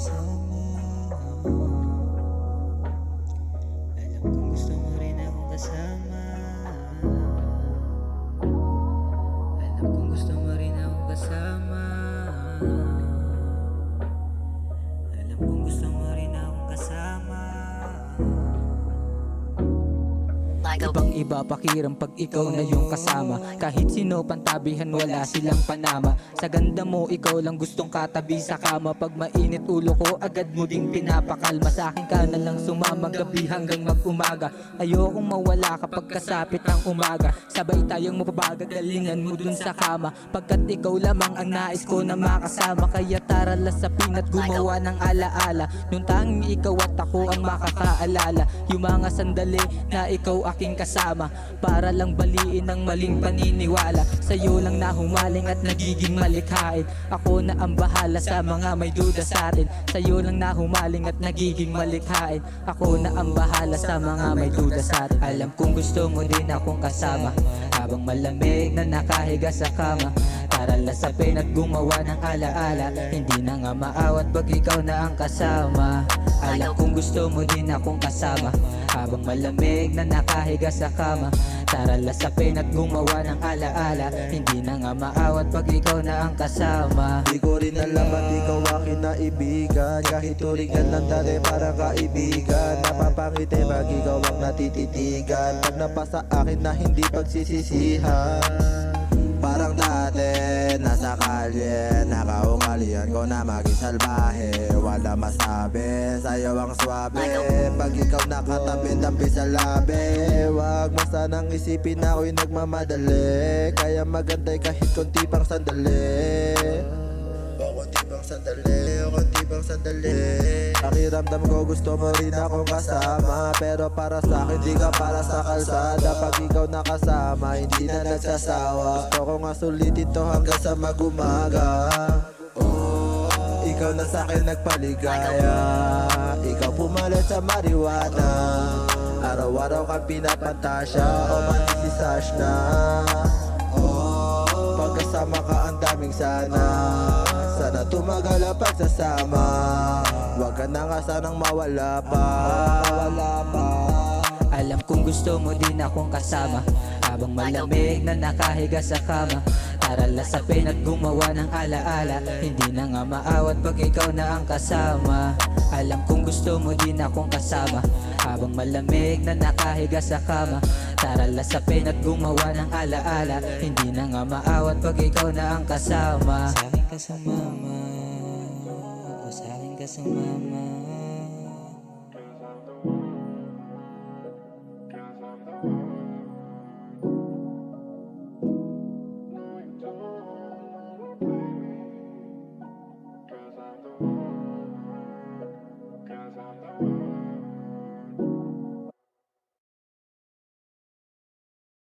kasama. Alam kong gusto mo rin akong kasama. Alam kong gusto mo rin akong kasama. Alam kong gusto mo rin akong kasama. Ibang iba pakiram pag ikaw na yung kasama. Kahit sino pantabihan wala silang panama. Sa ganda mo ikaw lang gustong katabi sa kama. Pag mainit ulo ko agad mo ding pinapakalma. Sa akin ka na lang sumama gabi hanggang mag-umaga. Ayokong mawala kapag kasapit ng umaga. Sabay tayong mapapagagalingan mo dun sa kama. Pagkat ikaw lamang ang nais ko na makasama. Kaya tara lasapin at gumawa ng alaala. Nung tanging ikaw at ako ang makakaalala. Yung mga sandali na ikaw aking kasama. Para lang baliin ang maling paniniwala. Sa'yo lang na humaling at nagiging malikhain. Ako na ang bahala sa mga may duda sa atin. Sa'yo lang na humaling at nagiging malikhain. Ako na ang bahala sa mga may duda sa atin. Alam kong gusto mo din akong kasama. Habang malamig na nakahiga sa kama. Tara lasapin at gumawa ng alaala. Hindi na nga maawat pag ikaw na ang kasama. Alam kong gusto mo din akong kasama. Habang malamig na nakahiga sa kama. Tara lasapin at gumawa ng alaala. Hindi na nga maawat pag ikaw na ang kasama. Di ko rin alam at ikaw aking naibigan. Kahit turingan lang dati parang kaibigan. Napapangiti pag ikaw ang natititigan. Pag napasa akin na hindi pagsisisihan. Parang dati, nasa kalye. Nakaugalian ko na maging salbahe. Wala masabi, sa'yo ang swabe. Pag ikaw nakatabi, tampi sa labi. Wag mo sanang isipin na ako'y nagmamadali. Kaya magantay kahit konti pang sandali. O konti pang sandali, o konti pang sandali. Pakiramdam ko gusto mo rin akong kasama. Pero para sa akin di ka para sa kalsada. Pag ikaw nakasama hindi na nagsasawa. Gusto ko nga sulitin to hanggang sa mag-umaga. Ikaw na sa'kin nagpaligaya. Ikaw pumalit sa marijuana. Araw-araw kang pinapantasya. O manisisas na. Pagkasama ka ang daming sana. Sana tumagal ang pagsasama. Huwag ka na nga sanang mawala pa. Alam kong gusto mo din akong kasama. Habang malamig na nakahiga sa kama. Tara lasapin at gumawa ng alaala. Hindi na nga maawat pag ikaw na ang kasama. Alam kong gusto mo din akong kasama. Habang malamig na nakahiga sa kama. Tara lasapin at gumawa ng alaala. Hindi na nga maawat pag ikaw na ang kasama. Sa'kin ka sumama. O sa'kin ka sumama.